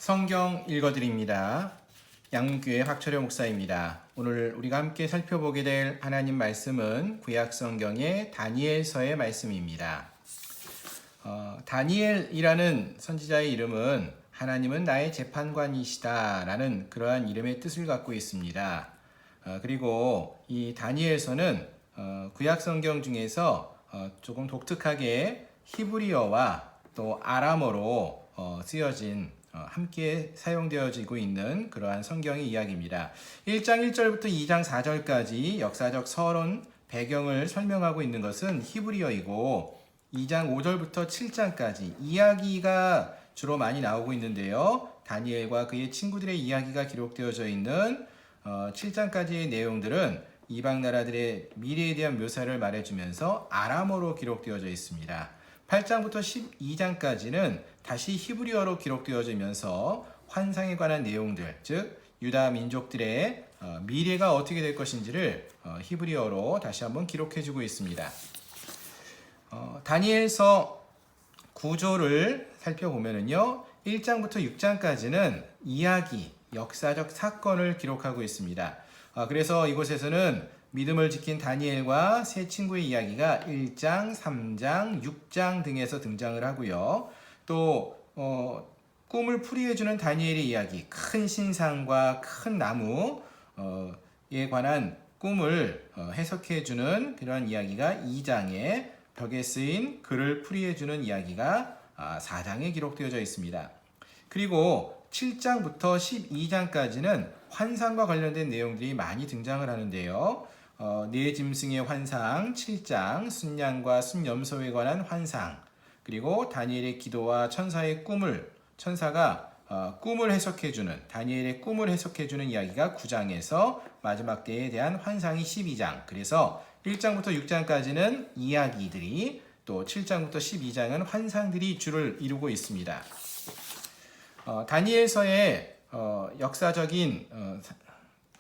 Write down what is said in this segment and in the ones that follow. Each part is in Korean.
성경 읽어드립니다. 양문교회 박철효 목사입니다. 오늘 우리가 함께 살펴보게 될 하나님 말씀은 구약성경의 다니엘서의 말씀입니다. 다니엘이라는 선지자의 이름은 하나님은 나의 재판관이시다 라는 그러한 이름의 뜻을 갖고 있습니다. 그리고 이 다니엘서는 구약성경 중에서 조금 독특하게 히브리어와 또 아람어로 쓰여진 함께 사용되어지고 있는 그러한 성경의 이야기입니다. 1장 1절부터 2장 4절까지 역사적 서론 배경을 설명하고 있는 것은 히브리어이고 2장 5절부터 7장까지 이야기가 주로 많이 나오고 있는데요. 다니엘과 그의 친구들의 이야기가 기록되어져 있는 7장까지의 내용들은 이방 나라들의 미래에 대한 묘사를 말해주면서 아람어로 기록되어져 있습니다. 8장부터 12장까지는 다시 히브리어로 기록되어지면서 환상에 관한 내용들, 즉 유다 민족들의 미래가 어떻게 될 것인지를 히브리어로 다시 한번 기록해주고 있습니다. 다니엘서 구조를 살펴보면요, 1장부터 6장까지는 이야기, 역사적 사건을 기록하고 있습니다. 그래서 이곳에서는 믿음을 지킨 다니엘과 세 친구의 이야기가 1장, 3장, 6장 등에서 등장을 하고요. 또 꿈을 풀이해주는 다니엘의 이야기, 큰 신상과 큰 나무에 관한 꿈을 해석해주는 그런 이야기가 2장에, 벽에 쓰인 글을 풀이해주는 이야기가 4장에 기록되어져 있습니다. 그리고 7장부터 12장까지는 환상과 관련된 내용들이 많이 등장을 하는데요. 네 짐승의 환상 7장, 순양과 순염소에 관한 환상, 그리고 다니엘의 기도와 천사가 꿈을 해석해주는, 다니엘의 꿈을 해석해주는 이야기가 9장에서 마지막 때에 대한 환상이 12장, 그래서 1장부터 6장까지는 이야기들이, 또 7장부터 12장은 환상들이 주를 이루고 있습니다. 다니엘서의 역사적인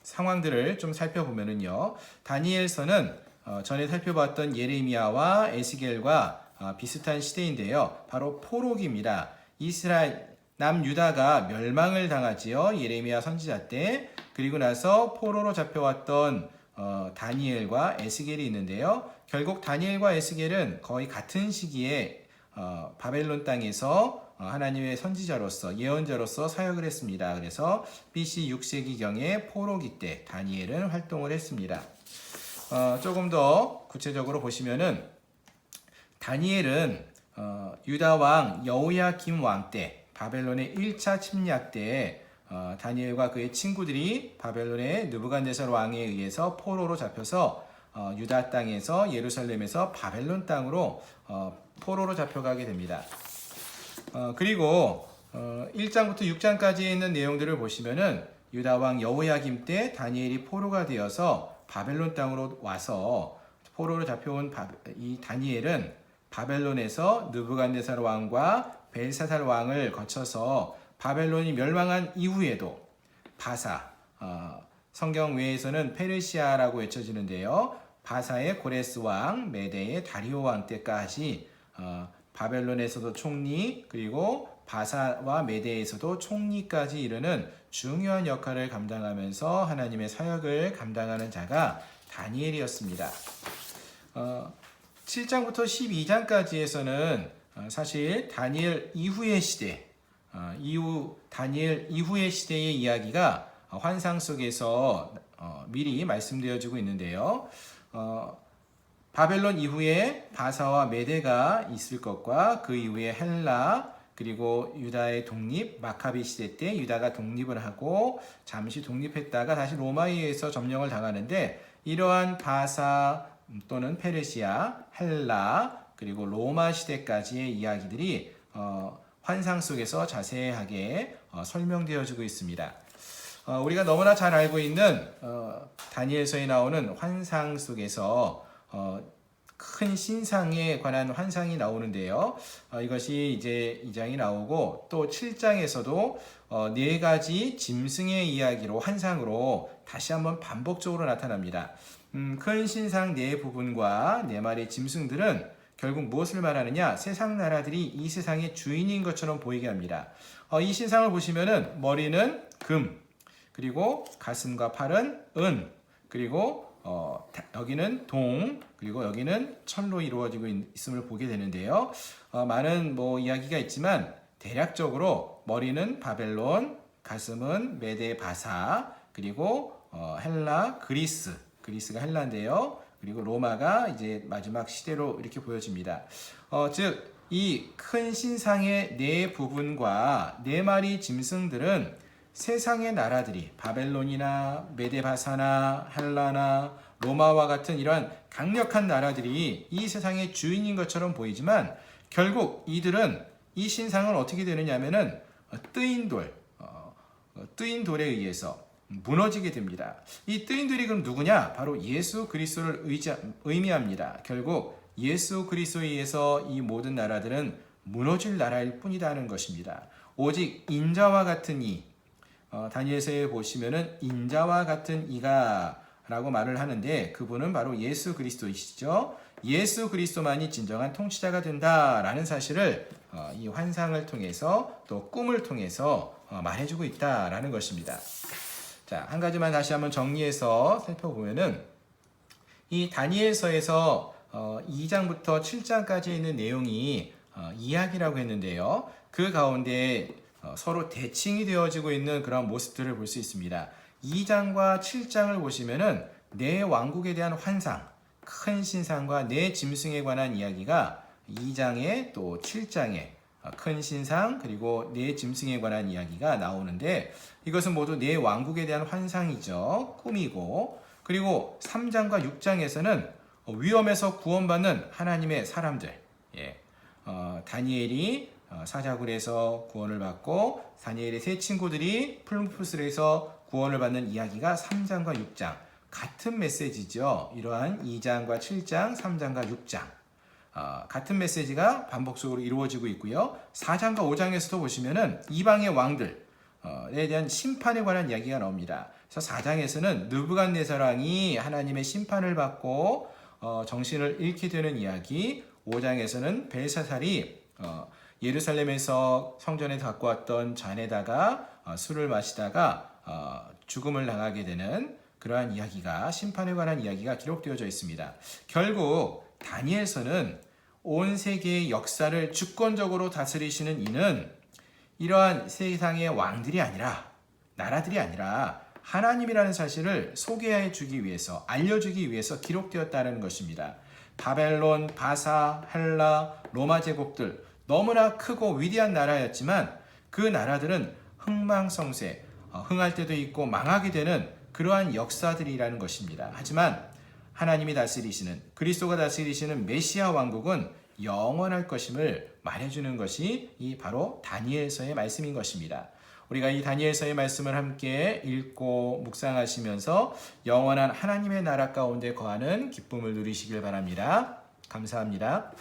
상황들을 좀 살펴보면요, 다니엘서는 전에 살펴봤던 예레미야와 에스겔과 비슷한 시대인데요. 바로 포로기입니다. 이스라엘 남유다가 멸망을 당하지요. 예레미야 선지자 때. 그리고 나서 포로로 잡혀왔던 다니엘과 에스겔이 있는데요. 결국 다니엘과 에스겔은 거의 같은 시기에 바벨론 땅에서 하나님의 선지자로서, 예언자로서 사역을 했습니다. 그래서 BC 6세기경의 포로기 때 다니엘은 활동을 했습니다. 조금 더 구체적으로 보시면은 다니엘은 유다 왕 여호야김 왕 때, 바벨론의 1차 침략 때 다니엘과 그의 친구들이 바벨론의 느부갓네살 왕에 의해서 포로로 잡혀서 유다 땅에서, 예루살렘에서 바벨론 땅으로 포로로 잡혀가게 됩니다. 그리고 1장부터 6장까지에 있는 내용들을 보시면은 유다 왕 여호야김 때 다니엘이 포로가 되어서 바벨론 땅으로 와서 포로로 잡혀온 이 다니엘은 바벨론에서 느부갓네살 왕과 벨사살 왕을 거쳐서 바벨론이 멸망한 이후에도 바사, 성경 외에서는 페르시아라고 외쳐지는데요. 바사의 고레스 왕, 메대의 다리오 왕 때까지 바벨론에서도 총리, 그리고 바사와 메대에서도 총리까지 이르는 중요한 역할을 감당하면서 하나님의 사역을 감당하는 자가 다니엘이었습니다. 7장부터 12장까지에서는 사실 다니엘 이후의 시대, 다니엘 이후의 시대의 이야기가 환상 속에서 미리 말씀되어지고 있는데요. 바벨론 이후에 바사와 메대가 있을 것과 그 이후에 헬라, 그리고 유다의 독립, 마카비 시대 때 유다가 독립을 하고 잠시 독립했다가 다시 로마에 의해서 점령을 당하는데, 이러한 바사 또는 페르시아, 헬라, 그리고 로마 시대까지의 이야기들이 환상 속에서 자세하게 설명되어지고 있습니다. 우리가 너무나 잘 알고 있는 다니엘서에 나오는 환상 속에서 큰 신상에 관한 환상이 나오는데요. 이것이 이제 2장이 나오고, 또 7장에서도 4가지 짐승의 이야기로, 환상으로 다시 한번 반복적으로 나타납니다. 큰 신상 4부분과 4마리의 짐승들은 결국 무엇을 말하느냐? 세상 나라들이 이 세상의 주인인 것처럼 보이게 합니다. 이 신상을 보시면은 머리는 금, 그리고 가슴과 팔은 은, 그리고 여기는 동, 그리고 여기는 철로 이루어지고 있음을 보게 되는데요. 많은 이야기가 있지만 대략적으로 머리는 바벨론, 가슴은 메데 바사, 그리고 헬라, 그리스가 헬라인데요. 그리고 로마가 이제 마지막 시대로 이렇게 보여집니다. 즉 이 큰 신상의 네 부분과 네 마리 짐승들은 세상의 나라들이 바벨론이나 메데바사나 헬라나 로마와 같은 이러한 강력한 나라들이 이 세상의 주인인 것처럼 보이지만 결국 이들은 이 신상은 어떻게 되느냐 하면은 뜨인 돌에 의해서 무너지게 됩니다. 이 뜨인 돌이 그럼 누구냐? 바로 예수 그리스도를 의미합니다. 결국 예수 그리스도에 의해서 이 모든 나라들은 무너질 나라일 뿐이라는 것입니다. 오직 인자와 같은 이, 다니엘서에 보시면은 인자와 같은 이가 라고 말을 하는데 그분은 바로 예수 그리스도이시죠. 예수 그리스도만이 진정한 통치자가 된다라는 사실을 이 환상을 통해서 또 꿈을 통해서 말해주고 있다라는 것입니다. 자, 한 가지만 다시 한번 정리해서 살펴보면은 이 다니엘서에서 2장부터 7장까지 있는 내용이 이야기라고 했는데요. 그 가운데 서로 대칭이 되어지고 있는 그런 모습들을 볼 수 있습니다. 2장과 7장을 보시면은 네 왕국에 대한 환상, 큰 신상과 네 짐승에 관한 이야기가 2장에 또 7장에 큰 신상 그리고 네 짐승에 관한 이야기가 나오는데 이것은 모두 네 왕국에 대한 환상이죠. 꿈이고 그리고 3장과 6장에서는 위험에서 구원받는 하나님의 사람들, 다니엘이 사자굴에서 구원을 받고 다니엘의 세 친구들이 플룸푸스에서 구원을 받는 이야기가 3장과 6장 같은 메시지죠. 이러한 2장과 7장, 3장과 6장 같은 메시지가 반복적으로 이루어지고 있고요. 4장과 5장에서도 보시면은 이방의 왕들에 대한 심판에 관한 이야기가 나옵니다. 그래서 4장에서는 느부갓네살 왕이 하나님의 심판을 받고 정신을 잃게 되는 이야기, 5장에서는 벨사살이 예루살렘에서 성전에 갖고 왔던 잔에다가 술을 마시다가 죽음을 당하게 되는 그러한 이야기가 심판에 관한 이야기가 기록되어져 있습니다. 결국 다니엘서는 온 세계의 역사를 주권적으로 다스리시는 이는 이러한 세상의 왕들이 아니라 나라들이 아니라 하나님이라는 사실을 소개해 주기 위해서 알려주기 위해서 기록되었다는 것입니다. 바벨론, 바사, 헬라, 로마 제국들 너무나 크고 위대한 나라였지만 그 나라들은 흥망성쇠, 흥할 때도 있고 망하게 되는 그러한 역사들이라는 것입니다. 하지만 하나님이 다스리시는 그리스도가 다스리시는 메시아 왕국은 영원할 것임을 말해주는 것이 이 바로 다니엘서의 말씀인 것입니다. 우리가 이 다니엘서의 말씀을 함께 읽고 묵상하시면서 영원한 하나님의 나라 가운데 거하는 기쁨을 누리시길 바랍니다. 감사합니다.